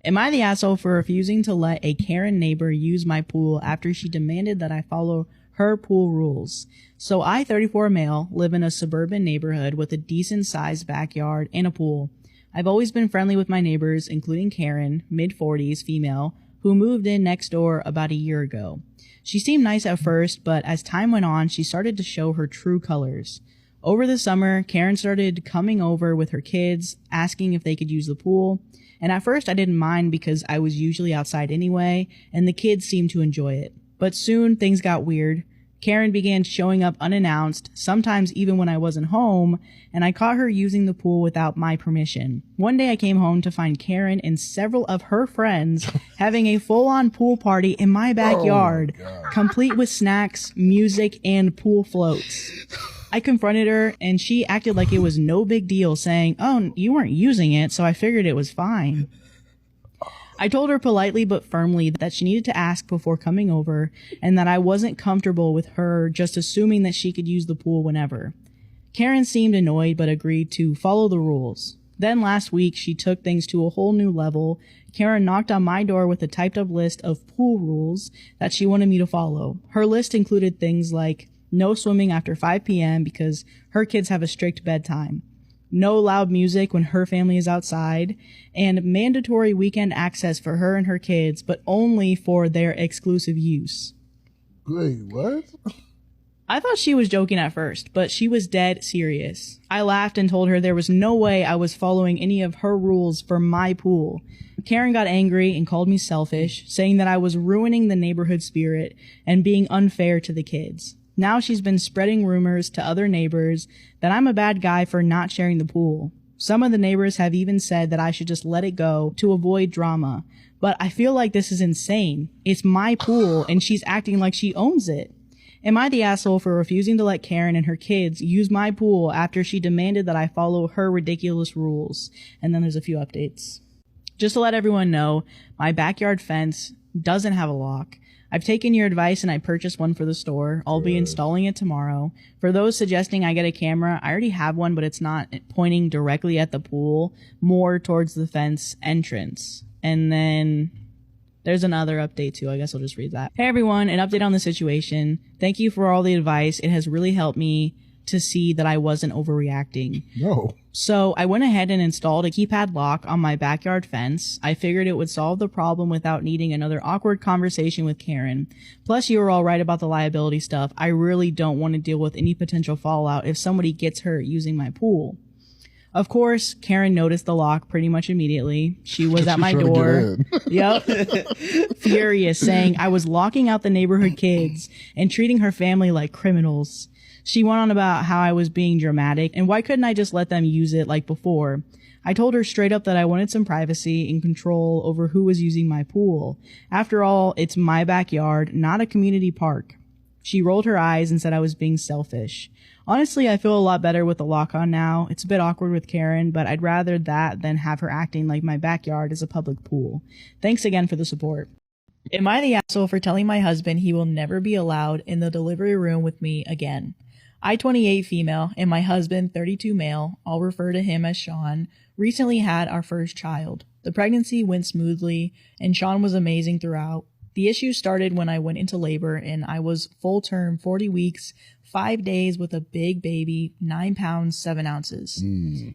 Am I the asshole for refusing to let a Karen neighbor use my pool after she demanded that I follow her pool rules? So I, 34 male, live in a suburban neighborhood with a decent sized backyard and a pool. I've always been friendly with my neighbors, including Karen, mid-40s, female, who moved in next door about a year ago. She seemed nice at first, but as time went on, she started to show her true colors. Over the summer, Karen started coming over with her kids, asking if they could use the pool. And at first I didn't mind because I was usually outside anyway, and the kids seemed to enjoy it. But soon things got weird. Karen began showing up unannounced, sometimes even when I wasn't home, and I caught her using the pool without my permission. One day I came home to find Karen and several of her friends having a full-on pool party in my backyard, complete with snacks, music, and pool floats. I confronted her, and she acted like it was no big deal, saying, "Oh, you weren't using it, so I figured it was fine." I told her politely but firmly that she needed to ask before coming over, and that I wasn't comfortable with her just assuming that she could use the pool whenever. Karen seemed annoyed but agreed to follow the rules. Then last week, she took things to a whole new level. Karen knocked on my door with a typed-up list of pool rules that she wanted me to follow. Her list included things like no swimming after 5 p.m. because her kids have a strict bedtime, no loud music when her family is outside, and mandatory weekend access for her and her kids, but only for their exclusive use. Wait, what? I thought she was joking at first, but she was dead serious. I laughed and told her there was no way I was following any of her rules for my pool. Karen got angry and called me selfish, saying that I was ruining the neighborhood spirit and being unfair to the kids. Now she's been spreading rumors to other neighbors that I'm a bad guy for not sharing the pool. Some of the neighbors have even said that I should just let it go to avoid drama. But I feel like this is insane. It's my pool and she's acting like she owns it. Am I the asshole for refusing to let Karen and her kids use my pool after she demanded that I follow her ridiculous rules? And then there's a few updates. Just to let everyone know, my backyard fence doesn't have a lock. I've taken your advice and I purchased one for the store. I'll be installing it tomorrow. For those suggesting I get a camera, I already have one, but it's not pointing directly at the pool, more towards the fence entrance. And then there's another update too. I guess I'll just read that. Hey everyone, an update on the situation. Thank you for all the advice. It has really helped me to see that I wasn't overreacting. No. So I went ahead and installed a keypad lock on my backyard fence. I figured it would solve the problem without needing another awkward conversation with Karen. Plus, you were all right about the liability stuff. I really don't want to deal with any potential fallout if somebody gets hurt using my pool. Of course, Karen noticed the lock pretty much immediately. She was at my door. Yep. Furious, saying I was locking out the neighborhood kids and treating her family like criminals. She went on about how I was being dramatic and why couldn't I just let them use it like before. I told her straight up that I wanted some privacy and control over who was using my pool. After all, it's my backyard, not a community park. She rolled her eyes and said I was being selfish. Honestly, I feel a lot better with the lock on now. It's a bit awkward with Karen, but I'd rather that than have her acting like my backyard is a public pool. Thanks again for the support. Am I the asshole for telling my husband he will never be allowed in the delivery room with me again? I, 28 female, and my husband, 32 male, I'll refer to him as Sean, recently had our first child. The pregnancy went smoothly, and Sean was amazing throughout. The issue started when I went into labor, and I was full term 40 weeks, 5 days with a big baby, 9 pounds, 7 ounces.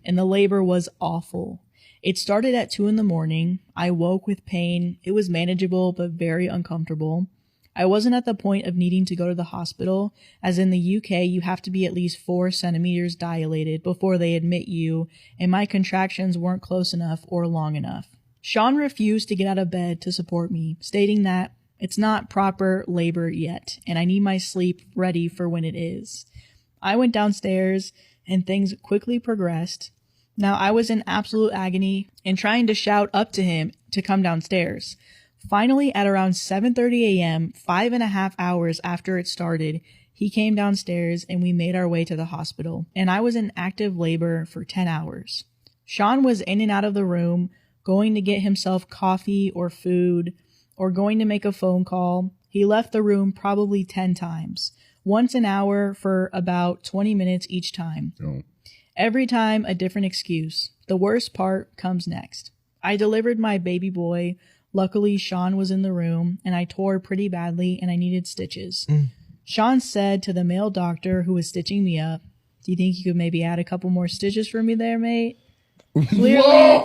And the labor was awful. It started at 2 a.m. I woke with pain. It was manageable, but very uncomfortable. I wasn't at the point of needing to go to the hospital, as in the UK you have to be at least 4 centimeters dilated before they admit you, and my contractions weren't close enough or long enough. Sean refused to get out of bed to support me, stating that it's not proper labor yet, and I need my sleep ready for when it is. I went downstairs, and things quickly progressed. Now I was in absolute agony and trying to shout up to him to come downstairs. Finally, at around 7:30 a.m., 5.5 hours after it started, he came downstairs and we made our way to the hospital, and I was in active labor for 10 hours. Sean was in and out of the room, going to get himself coffee or food, or going to make a phone call. He left the room probably 10 times, once an hour for about 20 minutes each time. Every time a different excuse. The worst part comes next. I delivered my baby boy. Luckily, Sean was in the room, and I tore pretty badly, and I needed stitches. Sean said to the male doctor who was stitching me up, "Do you think you could maybe add a couple more stitches for me there, mate?" Clearly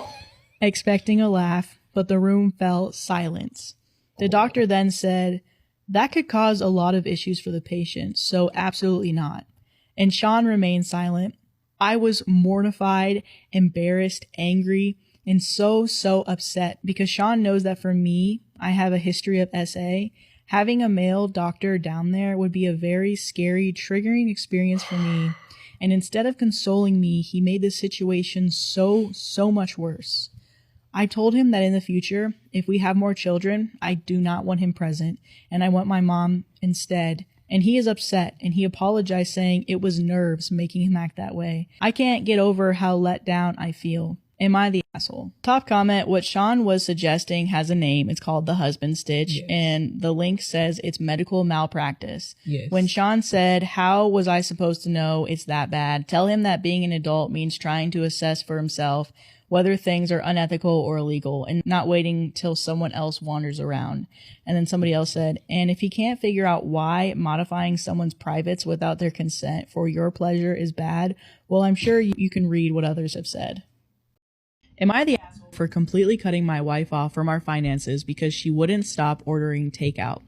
expecting a laugh, but the room fell silence. The doctor then said, "That could cause a lot of issues for the patient, so absolutely not." And Sean remained silent. I was mortified, embarrassed, angry, and so upset because Sean knows that for me, I have a history of SA. Having a male doctor down there would be a very scary, triggering experience for me. And instead of consoling me, he made the situation so much worse. I told him that in the future, if we have more children, I do not want him present, and I want my mom instead. And he is upset, and he apologized saying it was nerves making him act that way. I can't get over how let down I feel. Am I the asshole? Top comment, what Sean was suggesting has a name. It's called the husband stitch, yes. And the link says it's medical malpractice. Yes. When Sean said, "How was I supposed to know it's that bad?" Tell him that being an adult means trying to assess for himself whether things are unethical or illegal and not waiting till someone else wanders around. And then somebody else said, "And if he can't figure out why modifying someone's privates without their consent for your pleasure is bad, well, I'm sure you can read what others have said." Am I the asshole for completely cutting my wife off from our finances because she wouldn't stop ordering takeout?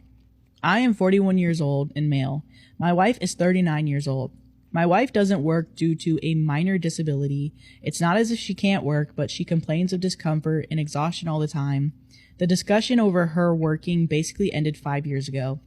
I am 41 years old and male. My wife is 39 years old. My wife doesn't work due to a minor disability. It's not as if she can't work, but she complains of discomfort and exhaustion all the time. The discussion over her working basically ended 5 years ago.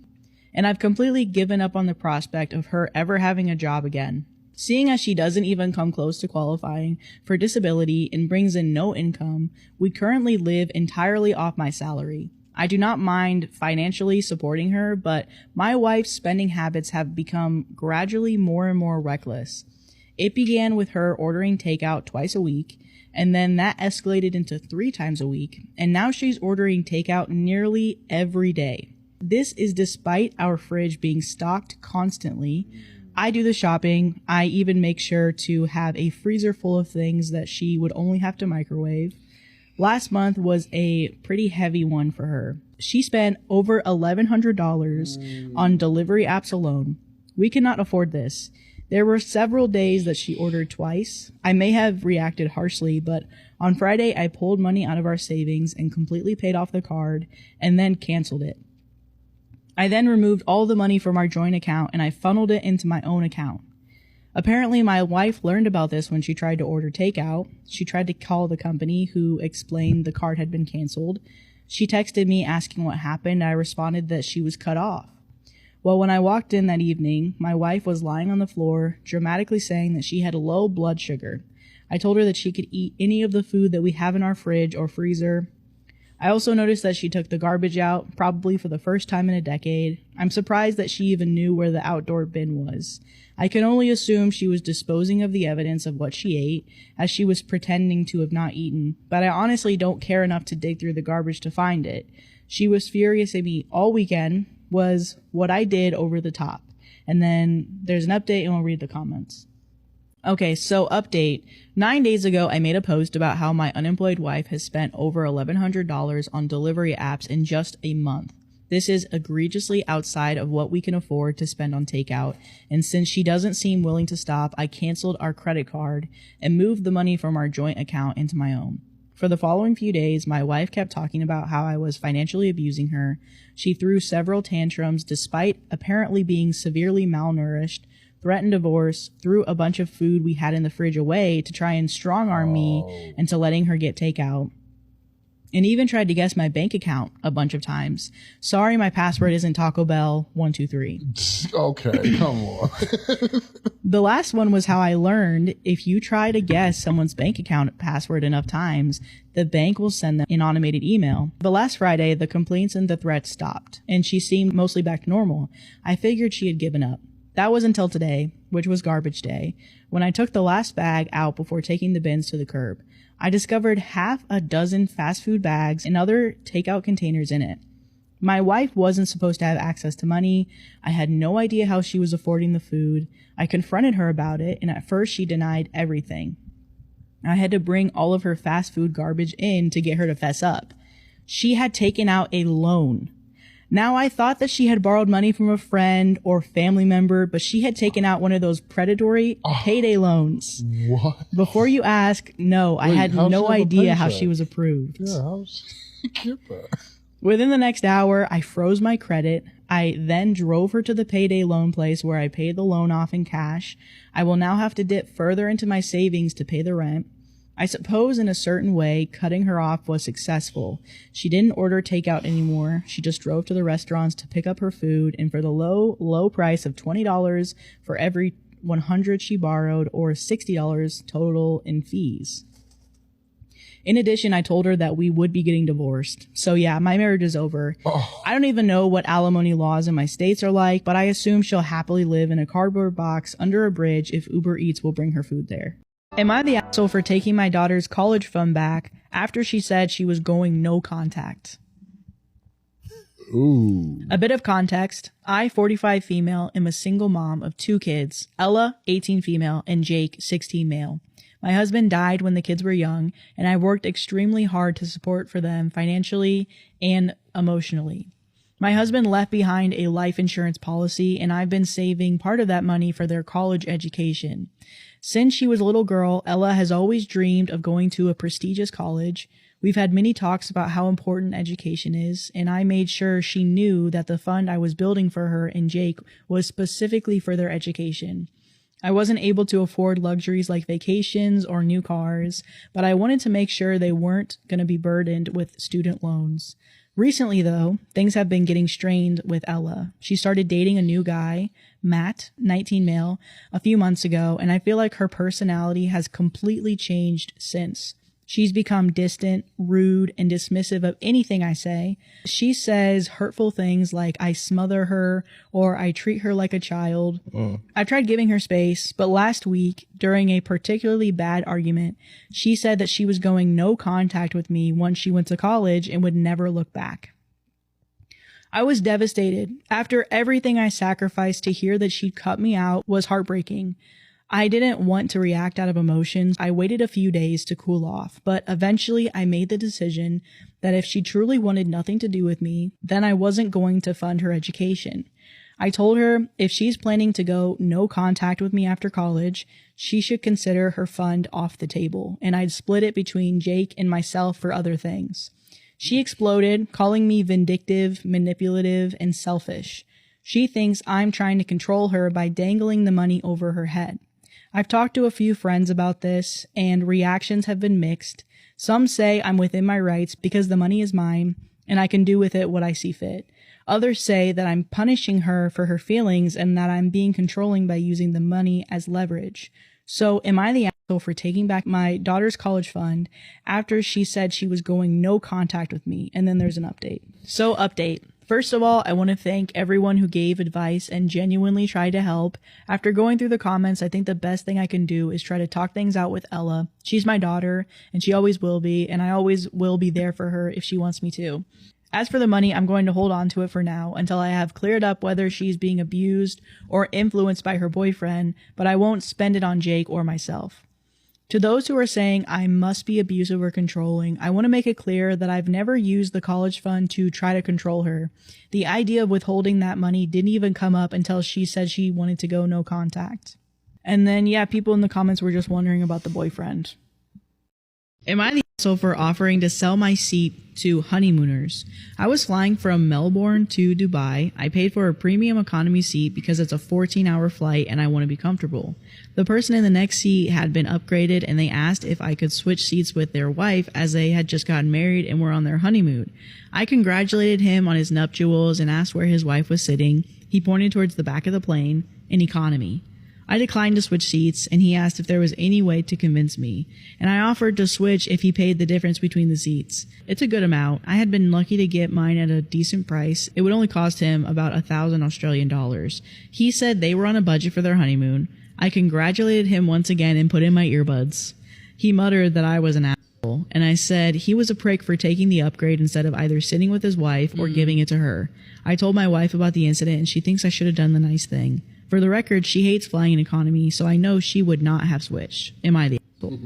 And I've completely given up on the prospect of her ever having a job again. Seeing as she doesn't even come close to qualifying for disability and brings in no income, we currently live entirely off my salary. I do not mind financially supporting her, but my wife's spending habits have become gradually more and more reckless. It began with her ordering takeout twice a week, and then that escalated into 3 times a week, and now she's ordering takeout nearly every day. This is despite our fridge being stocked constantly. I do the shopping. I even make sure to have a freezer full of things that she would only have to microwave. Last month was a pretty heavy one for her. She spent over $1,100 on delivery apps alone. We cannot afford this. There were several days that she ordered twice. I may have reacted harshly, but on Friday I pulled money out of our savings and completely paid off the card and then canceled it. I then removed all the money from our joint account and I funneled it into my own account. Apparently, my wife learned about this when she tried to order takeout. She tried to call the company, who explained the card had been canceled. She texted me asking what happened. I responded that she was cut off. Well, when I walked in that evening, my wife was lying on the floor, dramatically saying that she had low blood sugar. I told her that she could eat any of the food that we have in our fridge or freezer. I also noticed that she took the garbage out, probably for the first time in a decade. I'm surprised that she even knew where the outdoor bin was. I can only assume she was disposing of the evidence of what she ate, as she was pretending to have not eaten, but I honestly don't care enough to dig through the garbage to find it. She was furious at me all weekend, was what I did over the top. And then there's an update and we'll read the comments. Okay, so update. 9 days ago, I made a post about how my unemployed wife has spent over $1,100 on delivery apps in just a month. This is egregiously outside of what we can afford to spend on takeout, and since she doesn't seem willing to stop, I canceled our credit card and moved the money from our joint account into my own. For the following few days, my wife kept talking about how I was financially abusing her. She threw several tantrums despite apparently being severely malnourished, threatened divorce, threw a bunch of food we had in the fridge away to try and strong-arm me into letting her get takeout, and even tried to guess my bank account a bunch of times. Sorry, my password isn't Taco Bell 123. Okay, come on. The last one was how I learned if you try to guess someone's bank account password enough times, the bank will send them an automated email. But last Friday, the complaints and the threats stopped, and she seemed mostly back to normal. I figured she had given up. That was until today, which was garbage day, when I took the last bag out before taking the bins to the curb. I discovered half a dozen fast food bags and other takeout containers in it. My wife wasn't supposed to have access to money. I had no idea how she was affording the food. I confronted her about it, and at first she denied everything. I had to bring all of her fast food garbage in to get her to fess up. She had taken out a loan. Now, I thought that she had borrowed money from a friend or family member, but she had taken out one of those predatory payday loans. What? Before you ask, no, I had no idea how she was approved. Yeah, how's she get that? Within the next hour, I froze my credit. I then drove her to the payday loan place where I paid the loan off in cash. I will now have to dip further into my savings to pay the rent. I suppose in a certain way, cutting her off was successful. She didn't order takeout anymore. She just drove to the restaurants to pick up her food, and for the low price of $20 for every $100 she borrowed, or $60 total in fees. In addition, I told her that we would be getting divorced. So yeah, my marriage is over. I don't even know what alimony laws in my states are like, but I assume she'll happily live in a cardboard box under a bridge if Uber Eats will bring her food there. Am I the asshole for taking my daughter's college fund back after she said she was going no contact? Ooh. A bit of context. I, 45 female, am a single mom of 2 kids, Ella, 18 female, and Jake, 16 male. My husband died when the kids were young, and I worked extremely hard to support for them financially and emotionally. My husband left behind a life insurance policy, and I've been saving part of that money for their college education. Since she was a little girl, Ella has always dreamed of going to a prestigious college. We've had many talks about how important education is, and I made sure she knew that the fund I was building for her and Jake was specifically for their education. I wasn't able to afford luxuries like vacations or new cars, but I wanted to make sure they weren't going to be burdened with student loans. Recently, though, things have been getting strained with Ella. She started dating a new guy, Matt, 19 male, a few months ago, and I feel like her personality has completely changed since. She's become distant, rude, and dismissive of anything I say. She says hurtful things like I smother her or I treat her like a child. I've tried giving her space, but last week, during a particularly bad argument, she said that she was going no contact with me once she went to college and would never look back. I was devastated. After everything I sacrificed, to hear that she'd cut me out was heartbreaking. I didn't want to react out of emotions. I waited a few days to cool off, but eventually I made the decision that if she truly wanted nothing to do with me, then I wasn't going to fund her education. I told her if she's planning to go no contact with me after college, she should consider her fund off the table, and I'd split it between Jake and myself for other things. She exploded, calling me vindictive, manipulative, and selfish. She thinks I'm trying to control her by dangling the money over her head. I've talked to a few friends about this, and reactions have been mixed. Some say I'm within my rights because the money is mine, and I can do with it what I see fit. Others say that I'm punishing her for her feelings and that I'm being controlling by using the money as leverage. So am I the asshole for taking back my daughter's college fund after she said she was going no contact with me? And then there's an update. So update. First of all, I want to thank everyone who gave advice and genuinely tried to help. After going through the comments, I think the best thing I can do is try to talk things out with Ella. She's my daughter, and she always will be, and I always will be there for her if she wants me to. As for the money, I'm going to hold on to it for now until I have cleared up whether she's being abused or influenced by her boyfriend, but I won't spend it on Jake or myself. To those who are saying I must be abusive or controlling, I want to make it clear that I've never used the college fund to try to control her. The idea of withholding that money didn't even come up until she said she wanted to go no contact. And then, yeah, people in the comments were just wondering about the boyfriend. Am I the asshole for offering to sell my seat to honeymooners? I was flying from Melbourne to Dubai. I paid for a premium economy seat because it's a 14-hour flight and I want to be comfortable. The person in the next seat had been upgraded and they asked if I could switch seats with their wife as they had just gotten married and were on their honeymoon. I congratulated him on his nuptials and asked where his wife was sitting. He pointed towards the back of the plane, in economy. I declined to switch seats, and he asked if there was any way to convince me, and I offered to switch if he paid the difference between the seats. It's a good amount. I had been lucky to get mine at a decent price. It would only cost him about 1,000 Australian dollars. He said they were on a budget for their honeymoon. I congratulated him once again and put in my earbuds. He muttered that I was an asshole. And I said he was a prick for taking the upgrade instead of either sitting with his wife or giving it to her. I told my wife about the incident and she thinks I should have done the nice thing. For the record, she hates flying in economy, so I know she would not have switched. Am I the asshole?